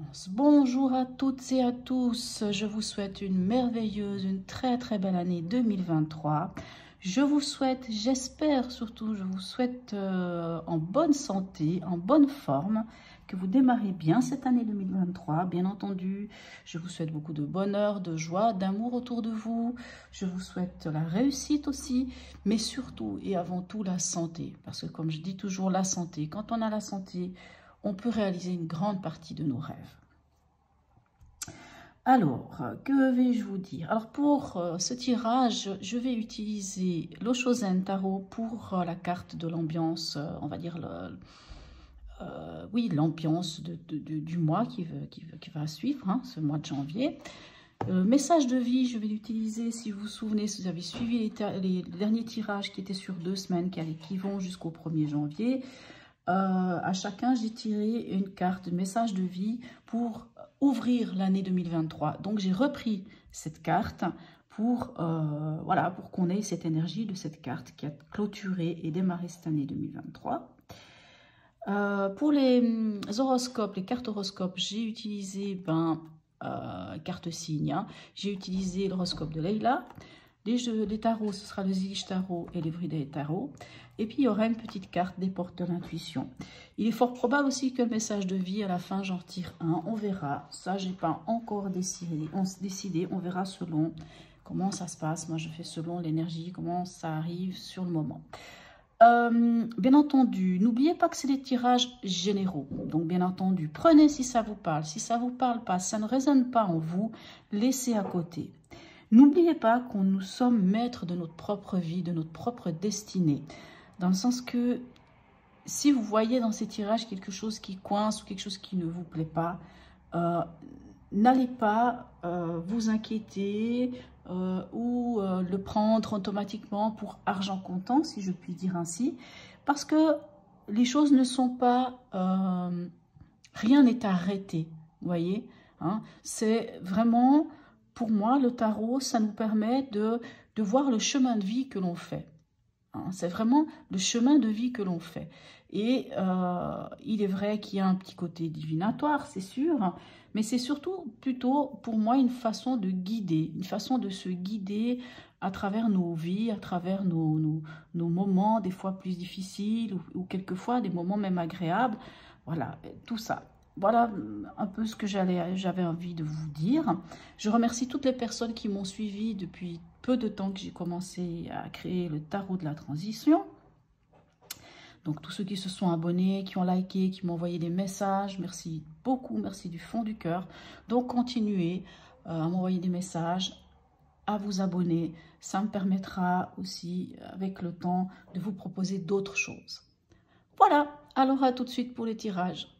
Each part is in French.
commence. Bonjour à toutes et à tous. Je vous souhaite une merveilleuse, une très belle année 2023. Je vous souhaite, j'espère surtout, je vous souhaite en bonne santé, en bonne forme, que vous démarrez bien cette année 2023. Bien entendu, je vous souhaite beaucoup de bonheur, de joie, d'amour autour de vous. Je vous souhaite la réussite aussi, mais surtout et avant tout la santé. Parce que comme je dis toujours, la santé, quand on a la santé, on peut réaliser une grande partie de nos rêves. Alors, que vais-je vous dire? Alors, pour ce tirage, je vais utiliser l'Oshozen Tarot pour la carte de l'ambiance, on va dire, oui, l'ambiance du mois qui va suivre, hein, ce mois de janvier. Message de vie, je vais l'utiliser, si vous vous souvenez, si vous avez suivi les derniers tirages qui étaient sur 2 semaines, qui vont jusqu'au 1er janvier. À chacun, j'ai tiré une carte de message de vie pour ouvrir l'année 2023. Donc, j'ai repris cette carte pour, voilà, pour qu'on ait cette énergie de cette carte qui a clôturé et démarré cette année 2023. Pour les horoscopes, les cartes horoscopes, j'ai utilisé carte signe. Hein. J'ai utilisé l'horoscope de Leila. Les tarots, ce sera le Zige Tarot et l'Everyday Tarot. Et puis, il y aura une petite carte des portes de l'intuition. Il est fort probable aussi que le message de vie, à la fin, j'en tire un. On verra. Ça, je n'ai pas encore décidé. On verra selon comment ça se passe. Moi, je fais selon l'énergie, comment ça arrive sur le moment. Bien entendu, n'oubliez pas que c'est des tirages généraux. Donc, bien entendu, prenez si ça vous parle. Si ça ne vous parle pas, si ça ne résonne pas en vous, laissez à côté. N'oubliez pas qu'on nous sommes maîtres de notre propre vie, de notre propre destinée. Dans le sens que si vous voyez dans ces tirages quelque chose qui coince ou quelque chose qui ne vous plaît pas, n'allez pas vous inquiéter ou le prendre automatiquement pour argent comptant, si je puis dire ainsi. Parce que les choses ne sont pas... rien n'est arrêté, vous voyez, hein, c'est vraiment... Pour moi, le tarot, ça nous permet de voir le chemin de vie que l'on fait. Hein, c'est vraiment le chemin de vie que l'on fait. Et il est vrai qu'il y a un petit côté divinatoire, c'est sûr, mais c'est surtout plutôt pour moi une façon de guider, une façon de se guider à travers nos vies, à travers nos moments, des fois plus difficiles ou quelquefois des moments même agréables. Voilà, tout ça. Voilà un peu ce que j'avais envie de vous dire. Je remercie toutes les personnes qui m'ont suivi depuis peu de temps que j'ai commencé à créer le tarot de la transition. Donc tous ceux qui se sont abonnés, qui ont liké, qui m'ont envoyé des messages, merci beaucoup, merci du fond du cœur. Donc continuez à m'envoyer des messages, à vous abonner. Ça me permettra aussi avec le temps de vous proposer d'autres choses. Voilà, alors à tout de suite pour les tirages.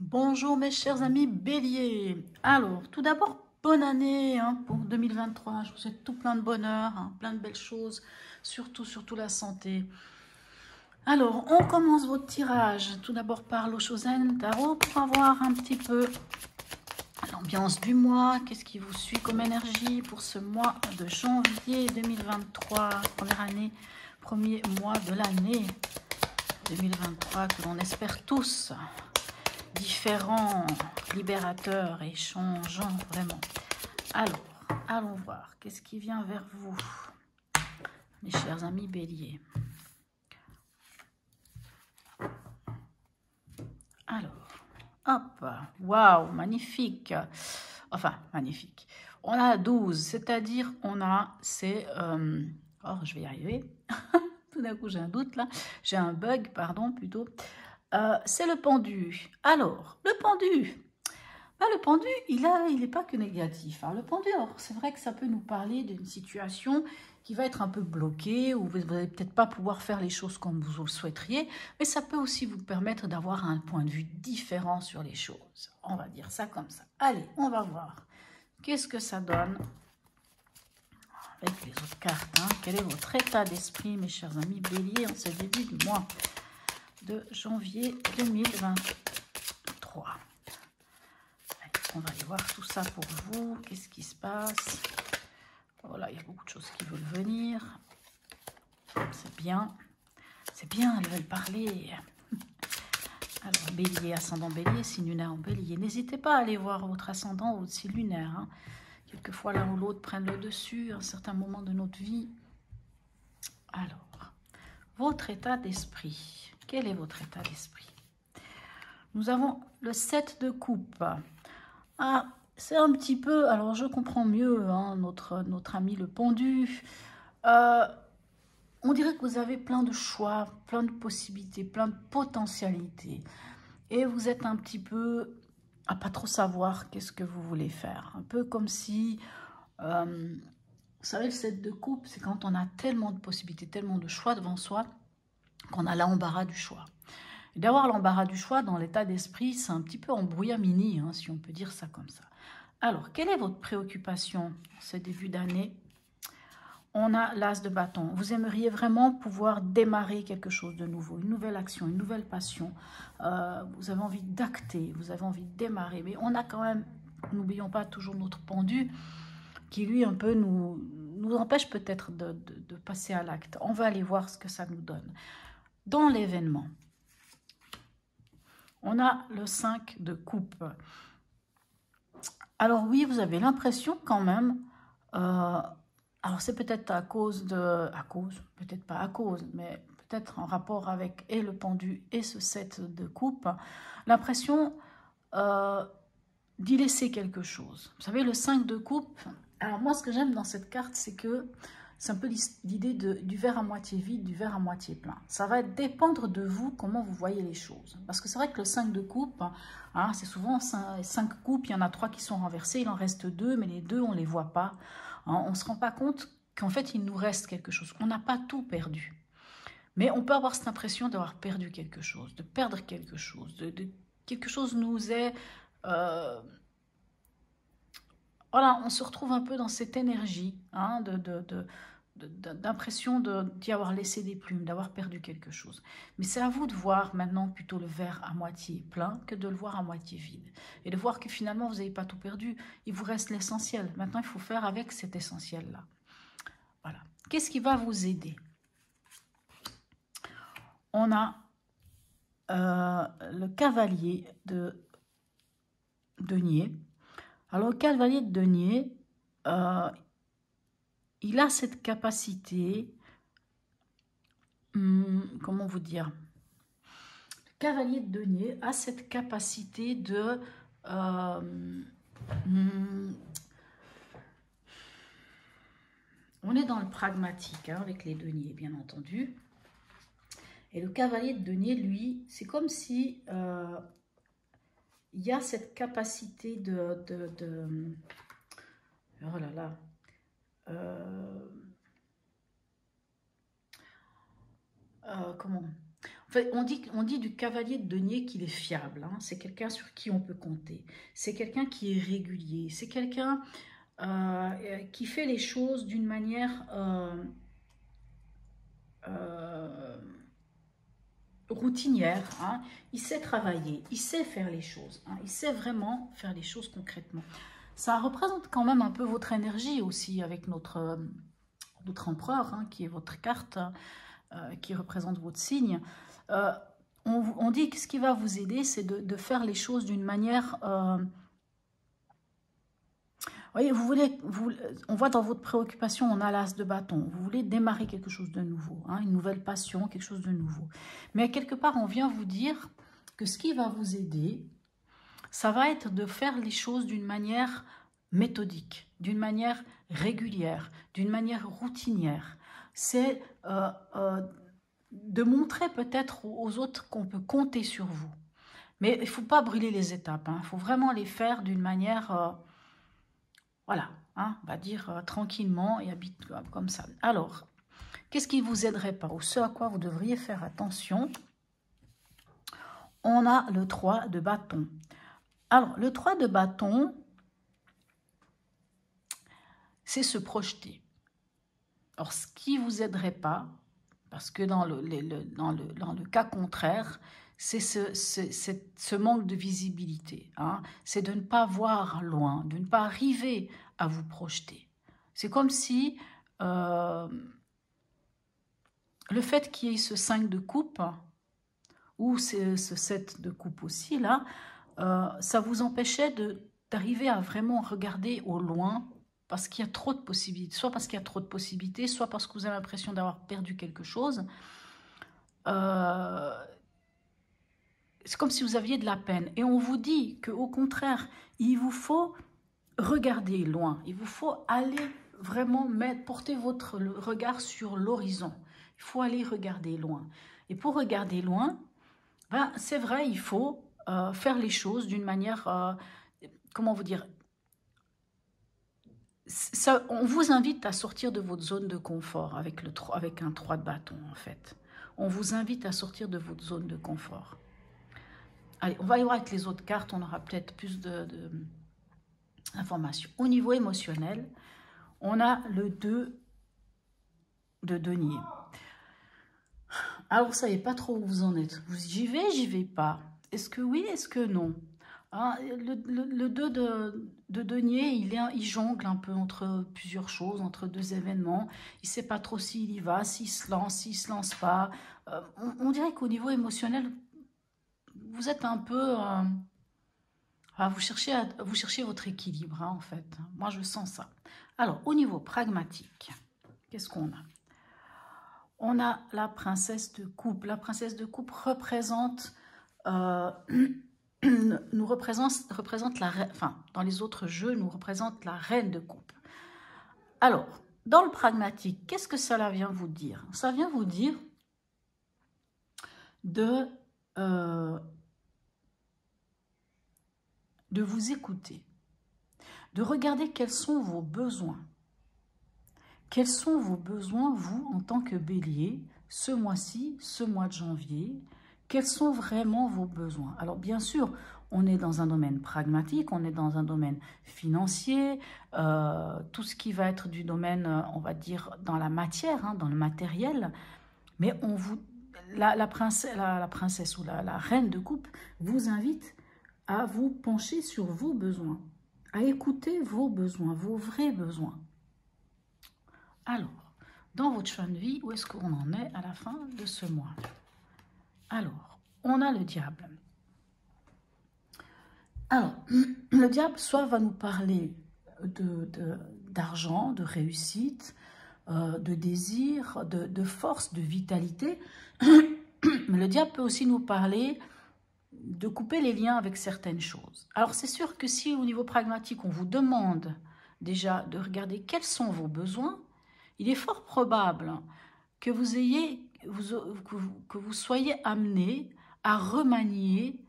Bonjour mes chers amis béliers. Alors, tout d'abord, bonne année hein, pour 2023. Je vous souhaite tout plein de bonheur, hein, plein de belles choses, surtout la santé. Alors, on commence votre tirage. Tout d'abord par l'Oshozen Tarot pour avoir un petit peu l'ambiance du mois. Qu'est-ce qui vous suit comme énergie pour ce mois de janvier 2023, première année, premier mois de l'année 2023 que l'on espère tous différents, libérateurs et changeants, vraiment. Alors, allons voir. Qu'est-ce qui vient vers vous, mes chers amis béliers? Alors, hop, waouh, magnifique. Enfin, magnifique. On a 12, c'est-à-dire on a ces... oh, je vais y arriver. Tout d'un coup, j'ai un doute là. J'ai un bug, pardon, plutôt. C'est le pendu. Alors, le pendu, le pendu, il n'est pas que négatif. Hein. Le pendu, c'est vrai que ça peut nous parler d'une situation qui va être un peu bloquée, où vous n'allez peut-être pas pouvoir faire les choses comme vous le souhaiteriez, mais ça peut aussi vous permettre d'avoir un point de vue différent sur les choses. On va dire ça comme ça. Allez, on va voir. Qu'est-ce que ça donne avec les autres cartes hein. Quel est votre état d'esprit, mes chers amis béliers, en ce début du mois de janvier 2023. Allez, on va aller voir tout ça pour vous. Qu'est-ce qui se passe? Voilà, il y a beaucoup de choses qui veulent venir. C'est bien. C'est bien, elles veulent parler. Alors, bélier, ascendant bélier, signe lunaire en bélier. N'hésitez pas à aller voir votre ascendant ou votre signe lunaire. Hein. Quelquefois, l'un ou l'autre prennent le dessus à un certain moment de notre vie. Alors, votre état d'esprit. Quel est votre état d'esprit? Nous avons le 7 de coupe. Ah, c'est un petit peu... Alors, je comprends mieux hein, notre ami le pendu. On dirait que vous avez plein de choix, plein de possibilités, plein de potentialités. Et vous êtes un petit peu à pas trop savoir qu'est-ce que vous voulez faire. Un peu comme si, vous savez, le 7 de coupe, c'est quand on a tellement de possibilités, tellement de choix devant soi, qu'on a l'embarras du choix. Et d'avoir l'embarras du choix dans l'état d'esprit, c'est un petit peu embrouillamini, hein, si on peut dire ça comme ça. Alors, quelle est votre préoccupation ce début d'année? On a l'as de bâton. Vous aimeriez vraiment pouvoir démarrer quelque chose de nouveau, une nouvelle action, une nouvelle passion. Vous avez envie d'acter, vous avez envie de démarrer. Mais on a quand même, n'oublions pas toujours notre pendu, qui lui un peu nous empêche peut-être de passer à l'acte. On va aller voir ce que ça nous donne. Dans l'événement, on a le 5 de coupe. Alors oui, vous avez l'impression quand même... alors, c'est peut-être à cause de... peut-être pas à cause, mais peut-être en rapport avec et le pendu et ce 7 de coupe, l'impression d'y laisser quelque chose. Vous savez, le 5 de coupe, alors moi, ce que j'aime dans cette carte, c'est que c'est un peu l'idée du verre à moitié vide, du verre à moitié plein. Ça va dépendre de vous, comment vous voyez les choses. Parce que c'est vrai que le 5 de coupe, hein, c'est souvent 5 coupes, il y en a 3 qui sont renversées, il en reste 2, mais les 2, on ne les voit pas. On ne se rend pas compte qu'en fait, il nous reste quelque chose. On n'a pas tout perdu. Mais on peut avoir cette impression d'avoir perdu quelque chose, de perdre quelque chose. Quelque chose nous est... voilà, on se retrouve un peu dans cette énergie hein, d'impression d'y avoir laissé des plumes, d'avoir perdu quelque chose. Mais c'est à vous de voir maintenant plutôt le verre à moitié plein que de le voir à moitié vide. Et de voir que finalement, vous n'avez pas tout perdu. Il vous reste l'essentiel. Maintenant, il faut faire avec cet essentiel-là. Voilà. Qu'est-ce qui va vous aider? On a le cavalier de denier. Alors, le cavalier de denier... il a cette capacité, comment vous dire, le cavalier de denier a cette capacité de, on est dans le pragmatique hein, avec les deniers bien entendu, et le cavalier de denier lui, c'est comme si il y a cette capacité oh là là, comment en fait, on dit du cavalier de denier qu'il est fiable. Hein. C'est quelqu'un sur qui on peut compter. C'est quelqu'un qui est régulier. C'est quelqu'un qui fait les choses d'une manière routinière. Hein. Il sait travailler. Il sait faire les choses. Hein. Il sait vraiment faire les choses concrètement. Ça représente quand même un peu votre énergie aussi avec notre empereur, hein, qui est votre carte, qui représente votre signe. On dit que ce qui va vous aider, c'est de faire les choses d'une manière... voyez, on voit dans votre préoccupation, on a l'as de bâton. Vous voulez démarrer quelque chose de nouveau, hein, une nouvelle passion, quelque chose de nouveau. Mais quelque part, on vient vous dire que ce qui va vous aider, ça va être de faire les choses d'une manière méthodique, d'une manière régulière, d'une manière routinière. C'est de montrer peut-être aux autres qu'on peut compter sur vous. Mais il ne faut pas brûler les étapes. Il faut vraiment les faire d'une manière, voilà, hein, on va dire tranquillement et habituable comme ça. Alors, qu'est-ce qui ne vous aiderait pas? Ou ce à quoi vous devriez faire attention? On a le 3 de bâton. Alors, le 3 de bâton, c'est se projeter. Alors, ce qui ne vous aiderait pas, parce que dans le cas contraire, c'est ce manque de visibilité. Hein, c'est de ne pas voir loin, de ne pas arriver à vous projeter. C'est comme si le fait qu'il y ait ce 5 de coupe ou ce 7 de coupe aussi, là, ça vous empêchait d'arriver à vraiment regarder au loin, parce qu'il y a trop de possibilités, soit parce qu'il y a trop de possibilités, soit parce que vous avez l'impression d'avoir perdu quelque chose. C'est comme si vous aviez de la peine. Et on vous dit qu'au contraire, il vous faut regarder loin. Il vous faut aller vraiment porter votre regard sur l'horizon. Il faut aller regarder loin. Et pour regarder loin, ben, c'est vrai, il faut faire les choses d'une manière, comment vous dire, ça, on vous invite à sortir de votre zone de confort avec un 3 de bâton, en fait. On vous invite à sortir de votre zone de confort. Allez, on va y voir avec les autres cartes, on aura peut-être plus d'informations. Au niveau émotionnel, on a le 2 de denier. Alors, vous ne savez pas trop où vous en êtes. J'y vais pas. Est-ce que oui, est-ce que non? Hein, le 2 de denier, il jongle un peu entre plusieurs choses, entre deux événements. Il ne sait pas trop s'il y va, s'il se lance pas. On dirait qu'au niveau émotionnel, vous êtes un peu... vous cherchez votre équilibre, hein, en fait. Moi, je sens ça. Alors, au niveau pragmatique, qu'est-ce qu'on a? On a la princesse de coupe. La princesse de coupe représente... nous représente la reine, enfin, dans les autres jeux, nous représente la reine de coupe. Alors, dans le pragmatique, qu'est-ce que cela vient vous dire? Ça vient vous dire de vous écouter, de regarder quels sont vos besoins. Quels sont vos besoins, vous, en tant que bélier, ce mois-ci, ce mois de janvier? Quels sont vraiment vos besoins? Alors, bien sûr, on est dans un domaine pragmatique, on est dans un domaine financier, tout ce qui va être du domaine, on va dire, dans la matière, hein, dans le matériel. Mais la princesse ou la reine de coupe vous invite à vous pencher sur vos besoins, à écouter vos besoins, vos vrais besoins. Alors, dans votre choix de vie, où est-ce qu'on en est à la fin de ce mois? Alors, on a le diable. Alors, le diable, soit va nous parler d'argent, de réussite, de désir, de force, de vitalité. Mais le diable peut aussi nous parler de couper les liens avec certaines choses. Alors, c'est sûr que si au niveau pragmatique, on vous demande déjà de regarder quels sont vos besoins, il est fort probable que vous soyez amené à remanier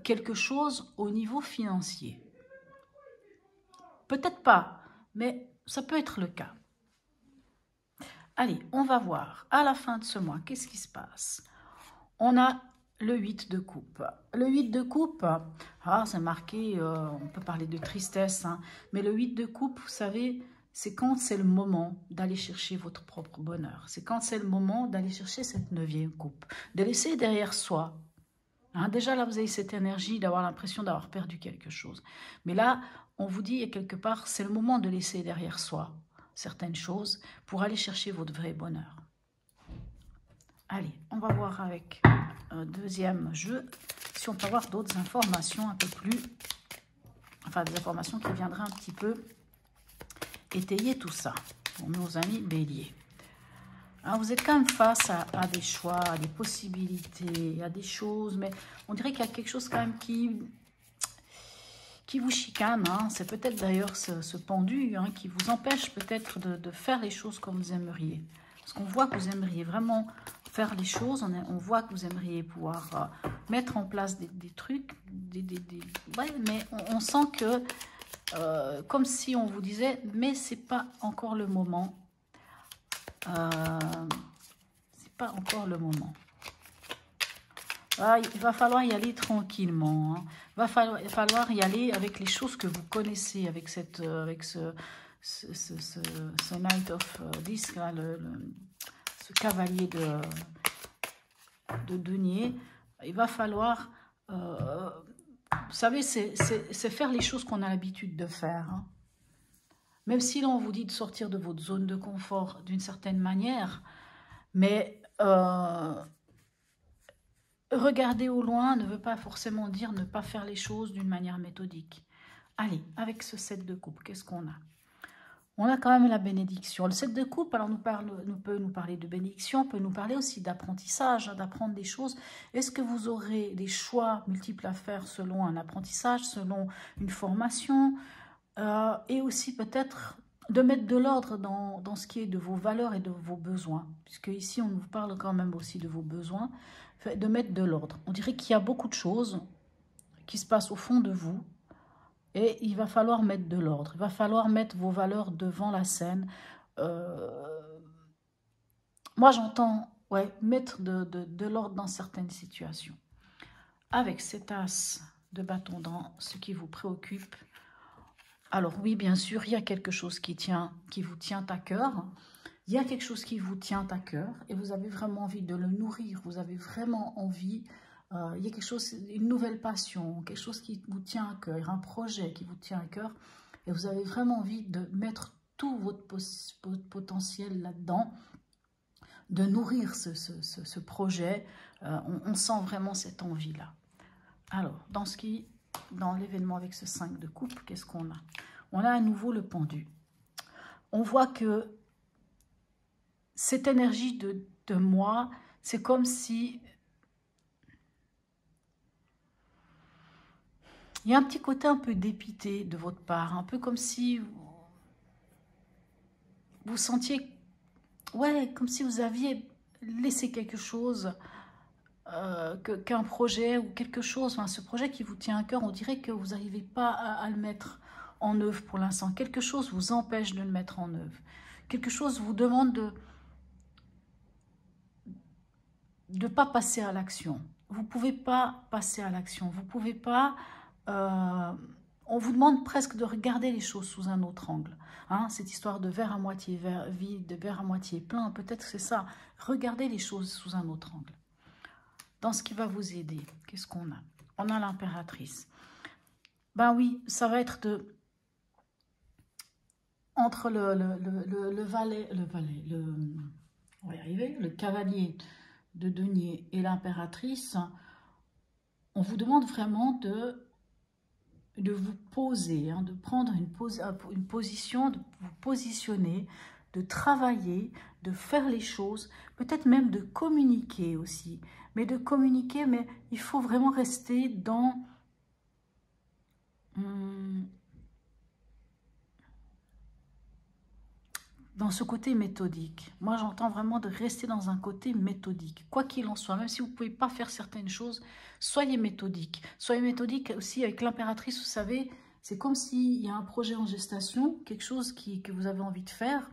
quelque chose au niveau financier. Peut-être pas, mais ça peut être le cas. Allez, on va voir à la fin de ce mois, qu'est-ce qui se passe? On a le 8 de coupe. Le 8 de coupe, c'est marqué, on peut parler de tristesse, hein, mais le 8 de coupe, vous savez, c'est quand c'est le moment d'aller chercher votre propre bonheur. C'est quand c'est le moment d'aller chercher cette 9e coupe, de laisser derrière soi. Hein, déjà, là, vous avez cette énergie d'avoir l'impression d'avoir perdu quelque chose. Mais là, on vous dit, quelque part, c'est le moment de laisser derrière soi certaines choses pour aller chercher votre vrai bonheur. Allez, on va voir avec un deuxième jeu si on peut avoir d'autres informations un peu plus... Enfin, des informations qui viendraient un petit peu étayer tout ça pour nos amis béliers. Alors, vous êtes quand même face à des choix, à des possibilités, à des choses, mais on dirait qu'il y a quelque chose quand même qui vous chicane. Hein. C'est peut-être d'ailleurs ce pendu hein, qui vous empêche peut-être de faire les choses comme vous aimeriez. Parce qu'on voit que vous aimeriez vraiment faire les choses, on voit que vous aimeriez pouvoir mettre en place des trucs, ouais, mais on sent que, comme si on vous disait, mais c'est pas encore le moment. C'est pas encore le moment. Ah, il va falloir y aller tranquillement. Hein. Il va falloir y aller avec les choses que vous connaissez, avec ce Knight of Disc, là, ce cavalier de denier. Il va falloir, vous savez, c'est faire les choses qu'on a l'habitude de faire. Hein. Même si là, on vous dit de sortir de votre zone de confort d'une certaine manière, mais regarder au loin ne veut pas forcément dire ne pas faire les choses d'une manière méthodique. Allez, avec ce 7 de coupe, qu'est-ce qu'on a? On a quand même la bénédiction. Le 7 de coupe, alors peut nous parler de bénédiction, peut nous parler aussi d'apprentissage, hein, d'apprendre des choses. Est-ce que vous aurez des choix multiples à faire selon un apprentissage, selon une formation, et aussi peut-être de mettre de l'ordre dans ce qui est de vos valeurs et de vos besoins, puisque ici on nous parle quand même aussi de vos besoins, de mettre de l'ordre. On dirait qu'il y a beaucoup de choses qui se passent au fond de vous, et il va falloir mettre de l'ordre. Il va falloir mettre vos valeurs devant la scène. Moi, j'entends mettre de l'ordre dans certaines situations. Avec cet as de bâton dans ce qui vous préoccupe, alors oui, bien sûr, il y a quelque chose qui vous tient à cœur. Il y a quelque chose qui vous tient à cœur et vous avez vraiment envie de le nourrir. Vous avez vraiment envie... il y a quelque chose, une nouvelle passion, quelque chose qui vous tient à cœur, un projet qui vous tient à cœur, et vous avez vraiment envie de mettre tout votre potentiel là-dedans, de nourrir ce projet. On sent vraiment cette envie-là. Alors, dans l'événement avec ce 5 de coupe, qu'est-ce qu'on a? On a à nouveau le pendu. On voit que cette énergie de moi, c'est comme si... Il y a un petit côté un peu dépité de votre part, un peu comme si vous sentiez, comme si vous aviez laissé quelque chose, qu'un projet ou quelque chose, enfin, ce projet qui vous tient à cœur, on dirait que vous n'arrivez pas à le mettre en œuvre pour l'instant. Quelque chose vous empêche de le mettre en œuvre. Quelque chose vous demande de ne pas passer à l'action. Vous ne pouvez pas passer à l'action. Vous ne pouvez pas... on vous demande presque de regarder les choses sous un autre angle. Hein, cette histoire de verre à moitié vide, de verre à moitié plein, peut-être c'est ça. Regardez les choses sous un autre angle. Dans ce qui va vous aider, qu'est-ce qu'on a? On a l'impératrice. Ben oui, ça va être entre le valet, on va y arriver, le cavalier de denier et l'impératrice. On vous demande vraiment de vous poser, hein, de prendre une position, de vous positionner, de travailler, de faire les choses, peut-être même de communiquer aussi. Mais de communiquer, mais il faut vraiment rester dans... dans ce côté méthodique. Moi, j'entends vraiment de rester dans un côté méthodique. Quoi qu'il en soit, même si vous ne pouvez pas faire certaines choses, soyez méthodique. Soyez méthodique aussi avec l'impératrice, vous savez, c'est comme s'il y a un projet en gestation, quelque chose que vous avez envie de faire.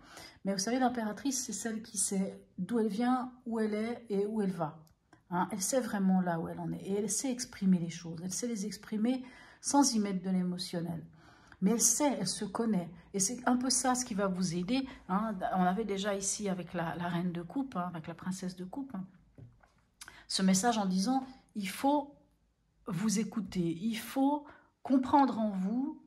Mais vous savez, l'impératrice, c'est celle qui sait d'où elle vient, où elle est et où elle va. Hein, elle sait vraiment là où elle en est. Et elle sait exprimer les choses. Elle sait les exprimer sans y mettre de l'émotionnel. Mais elle sait, elle se connaît. Et c'est un peu ça ce qui va vous aider. Hein. On avait déjà ici avec la reine de coupe, hein, avec la princesse de coupe, hein, ce message en disant, il faut vous écouter, il faut comprendre en vous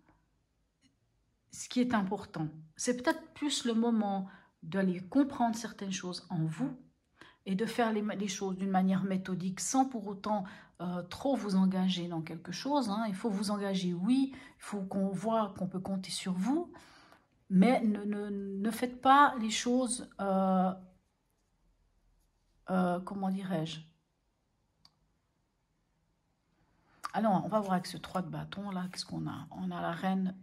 ce qui est important. C'est peut-être plus le moment d'aller comprendre certaines choses en vous et de faire les choses d'une manière méthodique sans pour autant trop vous engager dans quelque chose. Hein. Il faut vous engager, oui, il faut qu'on voit qu'on peut compter sur vous, mais ne faites pas les choses, comment dirais-je? Alors, on va voir avec ce 3 de bâton, là, qu'est-ce qu'on a? On a la reine.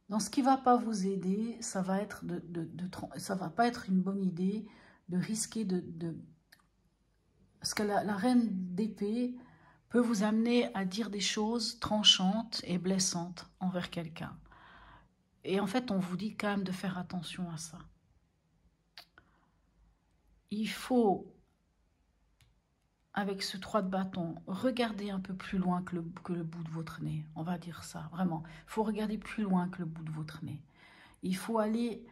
Dans ce qui ne va pas vous aider, ça va être ça va pas être une bonne idée de risquer parce que la reine d'épée peut vous amener à dire des choses tranchantes et blessantes envers quelqu'un. Et en fait, on vous dit quand même de faire attention à ça. Il faut, avec ce 3 de bâton, regarder un peu plus loin que le bout de votre nez. On va dire ça, vraiment. Il faut regarder plus loin que le bout de votre nez. Il faut aller...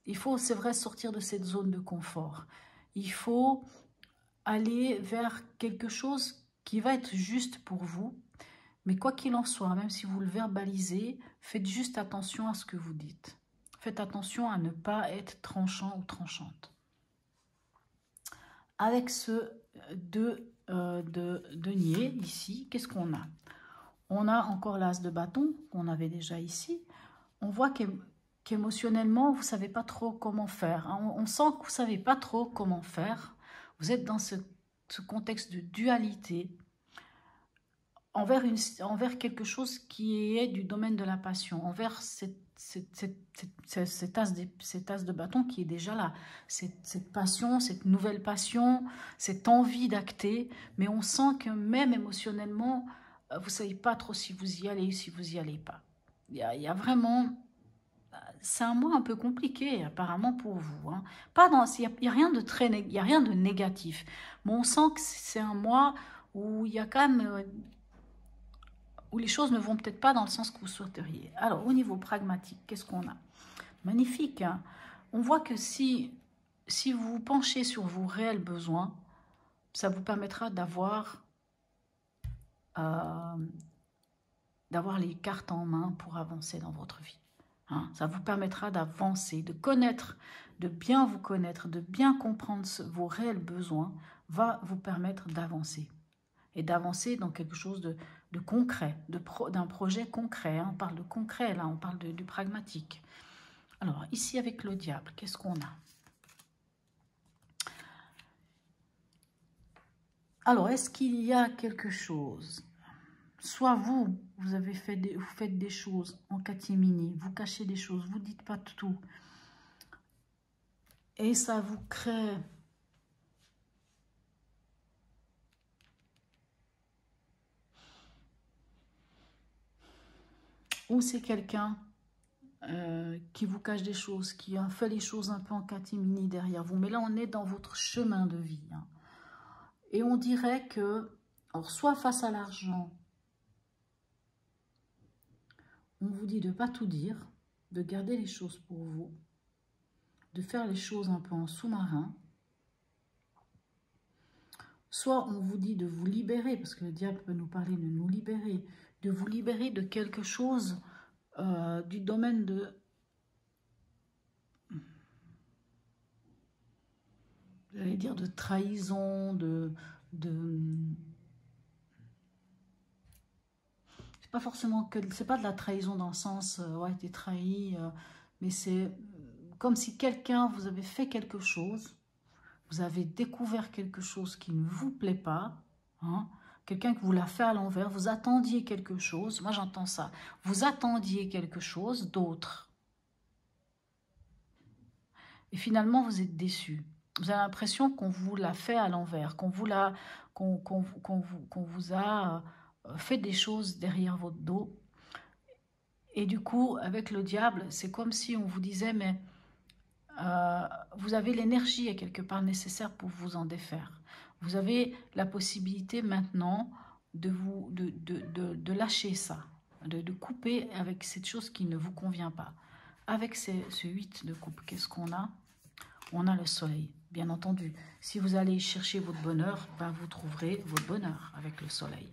il faut, c'est vrai, sortir de cette zone de confort. Il faut aller vers quelque chose qui va être juste pour vous. Mais quoi qu'il en soit, même si vous le verbalisez, faites juste attention à ce que vous dites. Faites attention à ne pas être tranchant ou tranchante. Avec ce de denier ici, qu'est-ce qu'on a? On a encore l'as de bâton qu'on avait déjà ici. On voit qu'émotionnellement, vous ne savez pas trop comment faire. On sent que vous ne savez pas trop comment faire. Vous êtes dans ce contexte de dualité envers quelque chose qui est du domaine de la passion, envers cet as de bâton qui est déjà là, cette passion, cette nouvelle passion, cette envie d'acter, mais on sent que même émotionnellement, vous ne savez pas trop si vous y allez ou si vous n'y allez pas. Il y a vraiment... C'est un mois un peu compliqué apparemment pour vous. Hein. Il n'y a rien de il y a rien de négatif, mais on sent que c'est un mois où il y a quand même... où les choses ne vont peut-être pas dans le sens que vous souhaiteriez. Alors, au niveau pragmatique, qu'est-ce qu'on a? Magnifique, hein? On voit que si vous vous penchez sur vos réels besoins, ça vous permettra d'avoir les cartes en main pour avancer dans votre vie. Hein? Ça vous permettra d'avancer, de connaître, de bien vous connaître, de bien comprendre vos réels besoins, va vous permettre d'avancer. Et d'avancer dans quelque chose de concret, d'un projet concret. Hein. On parle de concret, là, on parle du pragmatique. Alors, ici, avec le diable, qu'est-ce qu'on a? Alors, est-ce qu'il y a quelque chose? Soit vous faites des choses en catimini, vous cachez des choses, vous ne dites pas tout. Et ça vous crée... Ou c'est quelqu'un qui vous cache des choses, qui a fait les choses un peu en catimini derrière vous. Mais là, on est dans votre chemin de vie. Hein. Et on dirait que, alors, soit face à l'argent, on vous dit de ne pas tout dire, de garder les choses pour vous, de faire les choses un peu en sous-marin. Soit on vous dit de vous libérer, parce que le diable peut nous parler de nous libérer, de vous libérer de quelque chose du domaine de... J'allais dire de trahison, c'est pas forcément que... C'est pas de la trahison dans le sens, ouais, t'es trahi, mais c'est comme si quelqu'un vous avait fait quelque chose, vous avez découvert quelque chose qui ne vous plaît pas, hein, quelqu'un qui vous l'a fait à l'envers, vous attendiez quelque chose, moi j'entends ça, vous attendiez quelque chose d'autre. Et finalement, vous êtes déçu. Vous avez l'impression qu'on vous l'a fait à l'envers, qu'on vous a fait des choses derrière votre dos. Et du coup, avec le diable, c'est comme si on vous disait, mais vous avez l'énergie quelque part nécessaire pour vous en défaire. Vous avez la possibilité maintenant de lâcher ça, de couper avec cette chose qui ne vous convient pas. Avec ce 8 de coupe, qu'est-ce qu'on a? On a le soleil, bien entendu. Si vous allez chercher votre bonheur, ben vous trouverez votre bonheur avec le soleil.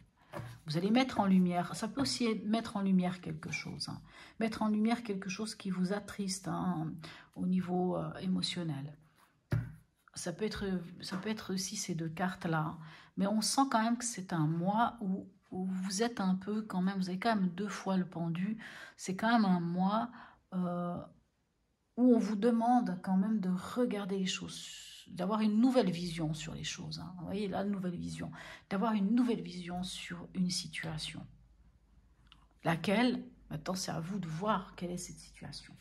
Vous allez mettre en lumière, ça peut aussi mettre en lumière quelque chose. Hein. Mettre en lumière quelque chose qui vous attriste hein, au niveau émotionnel. Ça peut être aussi ces deux cartes-là. Hein. Mais on sent quand même que c'est un mois où vous êtes un peu quand même, vous avez quand même 2 fois le pendu. C'est quand même un mois... où on vous demande quand même de regarder les choses, d'avoir une nouvelle vision sur les choses. Hein. Vous voyez, la nouvelle vision. D'avoir une nouvelle vision sur une situation. Laquelle, maintenant c'est à vous de voir quelle est cette situation.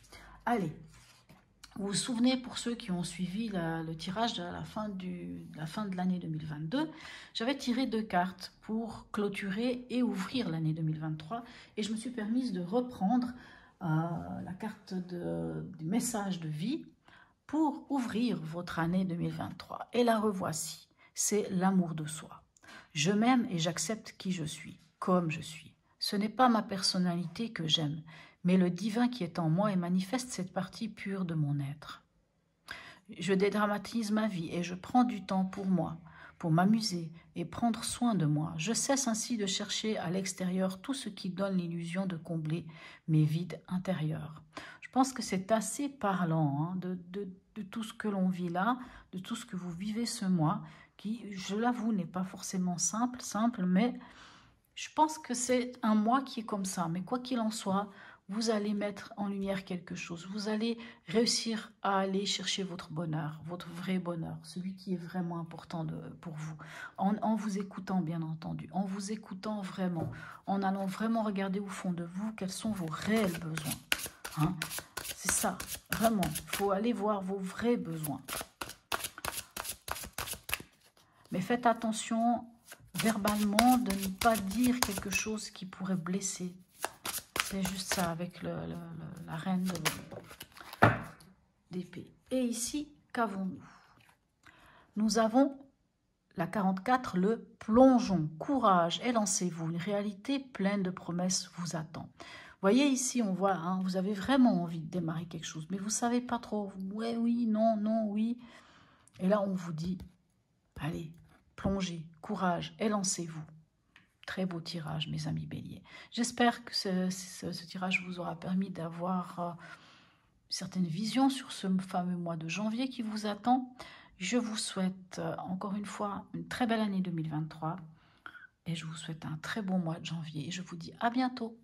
Allez, vous vous souvenez, pour ceux qui ont suivi le tirage à la fin de l'année 2022, j'avais tiré 2 cartes pour clôturer et ouvrir l'année 2023. Et je me suis permise de reprendre la carte du message de vie pour ouvrir votre année 2023. Et la revoici, c'est l'amour de soi. Je m'aime et j'accepte qui je suis, comme je suis. Ce n'est pas ma personnalité que j'aime, mais le divin qui est en moi et manifeste cette partie pure de mon être. Je dédramatise ma vie et je prends du temps pour moi, pour m'amuser et prendre soin de moi. Je cesse ainsi de chercher à l'extérieur tout ce qui donne l'illusion de combler mes vides intérieurs. Je pense que c'est assez parlant hein, de tout ce que l'on vit là, de tout ce que vous vivez ce mois, qui, je l'avoue, n'est pas forcément simple, mais je pense que c'est un mois qui est comme ça. Mais quoi qu'il en soit, vous allez mettre en lumière quelque chose. Vous allez réussir à aller chercher votre bonheur, votre vrai bonheur, celui qui est vraiment important pour vous. En vous écoutant, bien entendu, en vous écoutant vraiment, en allant vraiment regarder au fond de vous quels sont vos réels besoins. Hein? C'est ça, vraiment. Il faut aller voir vos vrais besoins. Mais faites attention verbalement de ne pas dire quelque chose qui pourrait blesser. C'est juste ça avec la reine d'épée. Et ici, qu'avons-nous? Nous avons la 44, le plongeon. Courage et lancez-vous. Une réalité pleine de promesses vous attend. Voyez ici, on voit, hein, vous avez vraiment envie de démarrer quelque chose, mais vous ne savez pas trop. Ouais, oui, non, non, oui. Et là, on vous dit, allez, plongez, courage et lancez-vous. Très beau tirage, mes amis béliers. J'espère que ce tirage vous aura permis d'avoir certaines visions sur ce fameux mois de janvier qui vous attend. Je vous souhaite encore une fois une très belle année 2023 et je vous souhaite un très bon mois de janvier. Et je vous dis à bientôt.